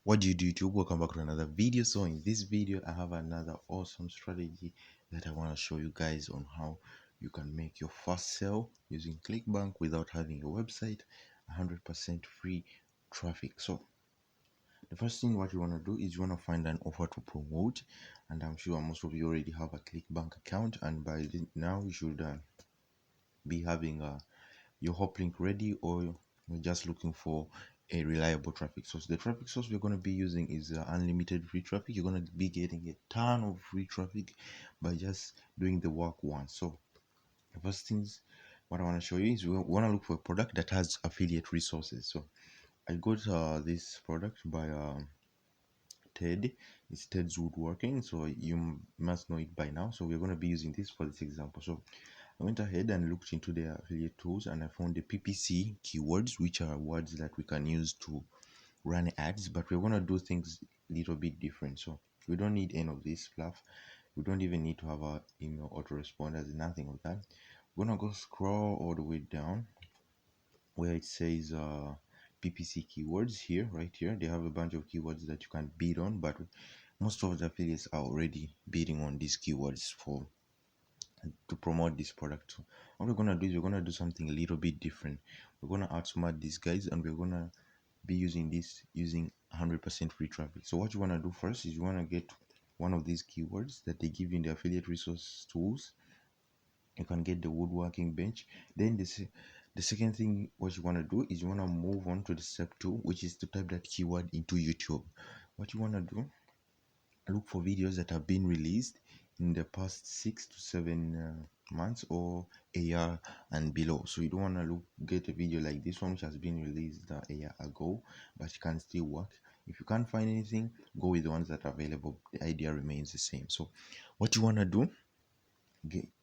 What do you do, YouTube? Welcome back to another video. So in this video I have another awesome strategy that I want to show you guys on how you can make your first sale using ClickBank without having a website, 100% free traffic. So the first thing what you want to do is you want to find an offer to promote, and I'm sure most of you already have a ClickBank account, and by now you should be having your hop link ready, or you're just looking for a reliable traffic source. The traffic source we're going to be using is unlimited free traffic. You're going to be getting a ton of free traffic by just doing the work once. So the first things what I want to show you is we want to look for a product that has affiliate resources. So I got this product by Ted. It's Ted's Woodworking, so you must know it by now. So we're going to be using this for this example. So I went ahead and looked into their affiliate tools, and I found the PPC keywords, which are words that we can use to run ads, but we're going to do things a little bit different. So we don't need any of this fluff. We don't even need to have our email autoresponders, nothing of that. We're going to go scroll all the way down where it says PPC keywords here, right here. They have a bunch of keywords that you can bid on, but most of the affiliates are already bidding on these keywords to promote this product. So what we're gonna do is we're gonna do something a little bit different. We're gonna outsmart these guys, and we're gonna be using 100% free traffic. So what you wanna do first is you wanna get one of these keywords that they give you in the affiliate resource tools. You can get the woodworking bench. Then the second thing what you want to do is you want to move on to the step 2, which is to type that keyword into YouTube. What you want to do, look for videos that have been released in the past 6 to 7 months or a year and below. So you don't want to get a video like this one which has been released a year ago, but it can still work. If you can't find anything, go with the ones that are available. The idea remains the same. So what you want to do,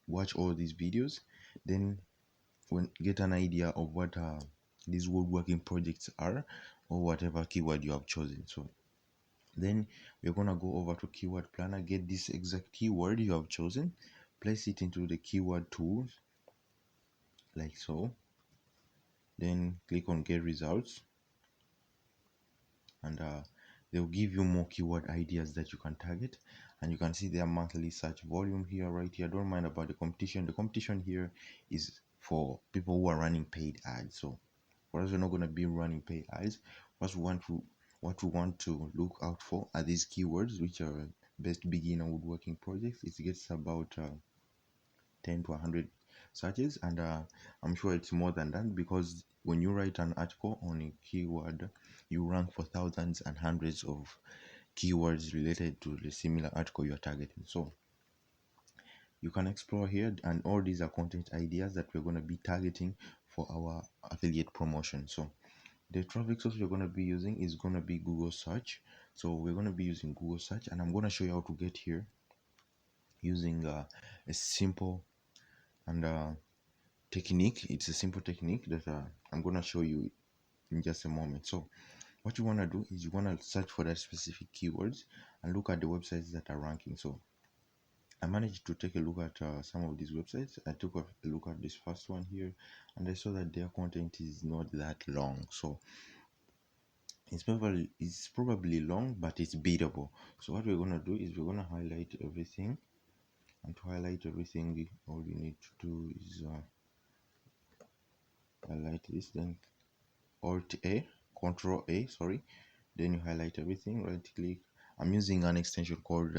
watch all these videos, then get an idea of what these woodworking projects are, or whatever keyword you have chosen. So then we're gonna go over to keyword planner, get this exact keyword you have chosen, place it into the keyword tools like so, then click on get results, and they'll give you more keyword ideas that you can target. And you can see their monthly search volume here, right here. Don't mind about the competition. The competition here is for people who are running paid ads. So for us, we're not going to be running paid ads. What we want to look out for are these keywords, which are best beginner woodworking projects. It gets about 10 to 100 searches, and I'm sure it's more than that, because when you write an article on a keyword, you rank for thousands and hundreds of keywords related to the similar article you're targeting. So you can explore here, and all these are content ideas that we're going to be targeting for our affiliate promotion. So the traffic source we're going to be using is going to be Google search. So we're going to be using Google search, and I'm going to show you how to get here using a simple and technique. It's a simple technique that I'm going to show you in just a moment. So what you want to do is you want to search for that specific keywords and look at the websites that are ranking. So I managed to take a look at some of these websites. I took a look at this first one here, and I saw that their content is not that long. So it's probably long, but it's beatable. So what we're going to do is we're going to highlight everything, and to highlight everything, all you need to do is highlight this, then Alt A, Control A, sorry. Then you highlight everything, right click. I'm using an extension called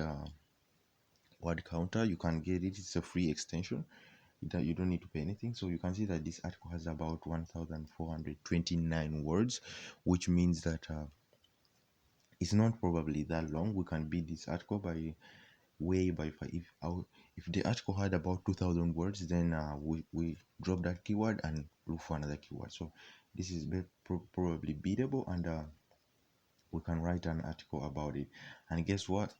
Word Counter. You can get it, it's a free extension. You don't need to pay anything. So you can see that this article has about 1429 words, which means that it's not probably that long. We can beat this article by way by far. If the article had about 2000 words, then we drop that keyword and look for another keyword. So this is probably beatable, and we can write an article about it. And guess what,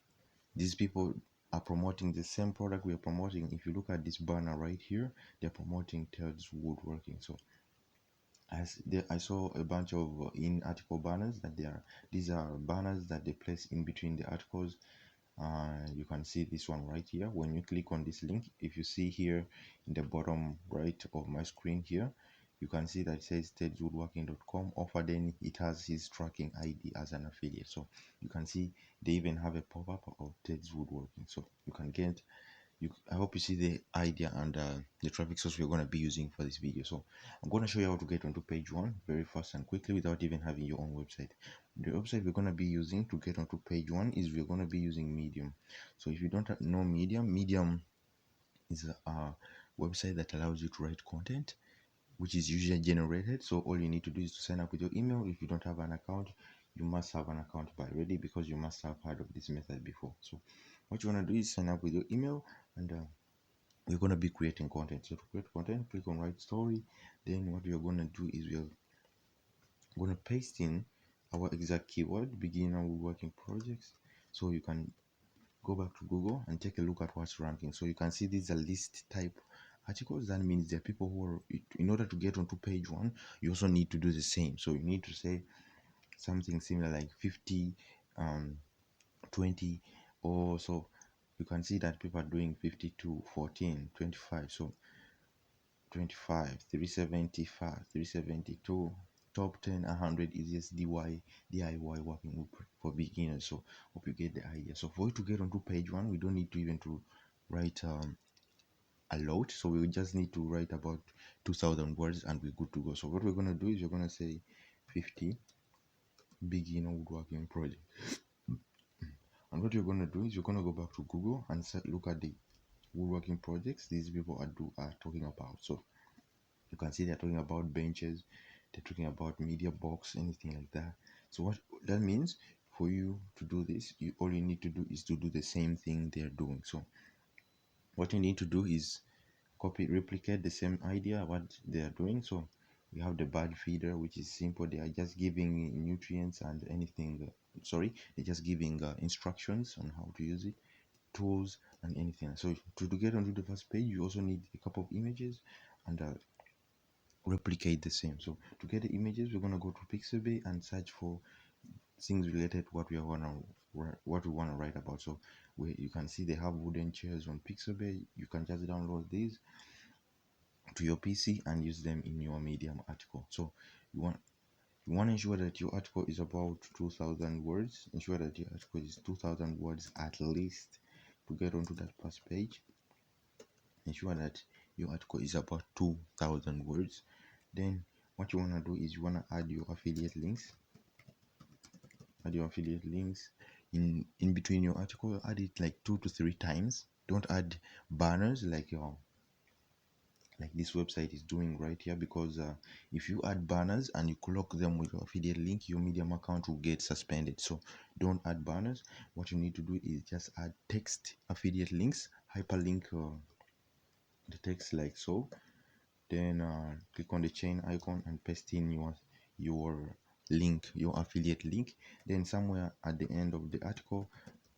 these people are promoting the same product we are promoting. If you look at this banner right here, they're promoting Ted's Woodworking. So I saw a bunch of in-article banners that these are banners that they place in between the articles. You can see this one right here. When you click on this link, if you see here in the bottom right of my screen here, you can see that it says tedwoodworking.com offer, then it has his tracking ID as an affiliate. So you can see they even have a pop-up of Ted's Woodworking. So you can get I hope you see the idea and the traffic source we're going to be using for this video. So I'm going to show you how to get onto page one very fast and quickly without even having your own website. The website we're going to be using to get onto page one is we're going to be using Medium. So if you don't know Medium is a website that allows you to write content which is usually generated. So all you need to do is to sign up with your email. If you don't have an account, you must have an account by already, because you must have heard of this method before. So what you want to do is sign up with your email, and we're going to be creating content. So to create content, click on write story. Then what we're going to do is we're going to paste in our exact keyword, beginner woodworking projects. So you can go back to Google and take a look at what's ranking. So you can see these are list type articles. That means there are people who are, in order to get onto page one, you also need to do the same. So you need to say something similar like 50, 20, or so. You can see that people are doing 52, 14, 25. So 25, 375, 372, top 10, 100 easiest DIY working for beginners. So hope you get the idea. So for you to get onto page one, we don't need to even to write a lot. So we just need to write about 2,000 words and we're good to go. So what we're going to do is we're going to say 50 beginner woodworking project. And what you're going to do is you're going to go back to Google and look at the woodworking projects these people are talking about. So you can see they're talking about benches, they're talking about media box, anything like that. So what that means, for you to do this, all you need to do is to do the same thing they're doing. So what you need to do is replicate the same idea what they are doing. So we have the bird feeder, which is simple. They are just giving nutrients and anything, they're just giving instructions on how to use it, tools and anything. So to get onto the first page, you also need a couple of images and replicate the same. So to get the images, we're going to go to Pixabay and search for things related to what we want to write about. So you can see they have wooden chairs on Pixabay. You can just download these to your PC and use them in your Medium article. So you want to ensure that your article is about 2,000 words. Ensure that your article is 2,000 words at least to get onto that first page. Ensure that your article is about 2,000 words. Then what you want to do is you want to add your affiliate links. In between your article. Add it like 2 to 3 times. Don't add banners like this website is doing right here, because if you add banners and you clock them with your affiliate link, your Medium account will get suspended. So don't add banners. What you need to do is just add text affiliate links, hyperlink the text like so. Then click on the chain icon and paste in your link, your affiliate link. Then somewhere at the end of the article,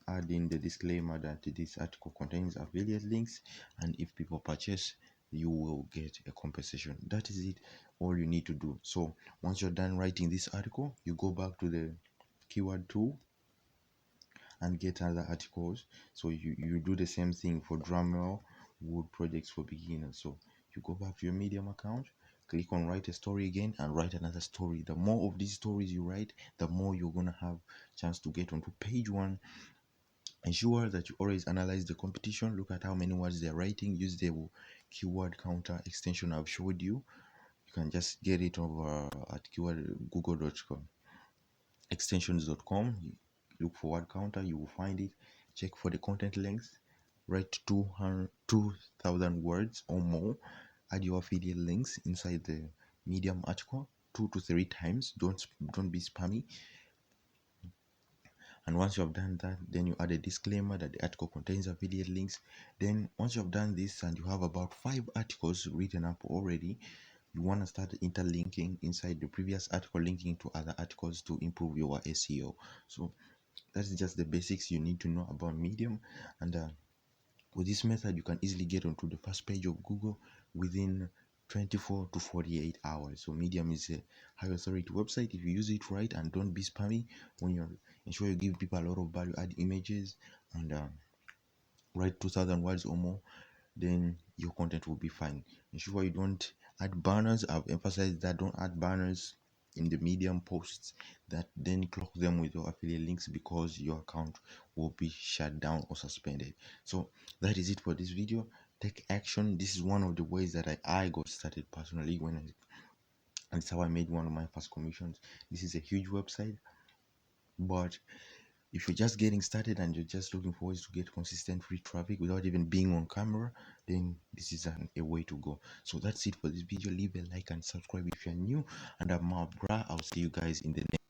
add in the disclaimer that this article contains affiliate links, and if people purchase, you will get a compensation. That is it, all you need to do. So once you're done writing this article, you go back to the keyword tool and get other articles. So you do the same thing for drumroll wood projects for beginners. So you go back to your Medium account, click on write a story again, and write another story. The more of these stories you write, the more you're gonna have chance to get onto page one. Ensure that you always analyze the competition. Look at how many words they're writing. Use the keyword counter extension I've showed you. You can just get it over at keyword google.com extensions.com. Look for word counter, you will find it. Check for the content length. Write 2,000 words or more. Add your affiliate links inside the Medium article 2 to 3 times. Don't be spammy. And once you have done that, then you add a disclaimer that the article contains affiliate links. Then once you have done this and you have about 5 articles written up already, you want to start interlinking inside the previous article, linking to other articles to improve your SEO. So that's just the basics you need to know about Medium. And with this method, you can easily get onto the first page of Google within 24 to 48 hours. So Medium is a high authority website. If you use it right and don't be spammy, when you're ensure you give people a lot of value, add images and write 2,000 words or more, then your content will be fine. Ensure you don't add banners. I've emphasized that don't add banners in the medium posts that then clock them with your affiliate links, because your account will be shut down or suspended. So that is it for this video. Take action. This is one of the ways that I got started personally, and it's how I made one of my first commissions. This is a huge website, but if you're just getting started and you're just looking for ways to get consistent free traffic without even being on camera, then this is a way to go. So that's it for this video. Leave a like and subscribe if you're new, and I'm Bra. I'll see you guys in the next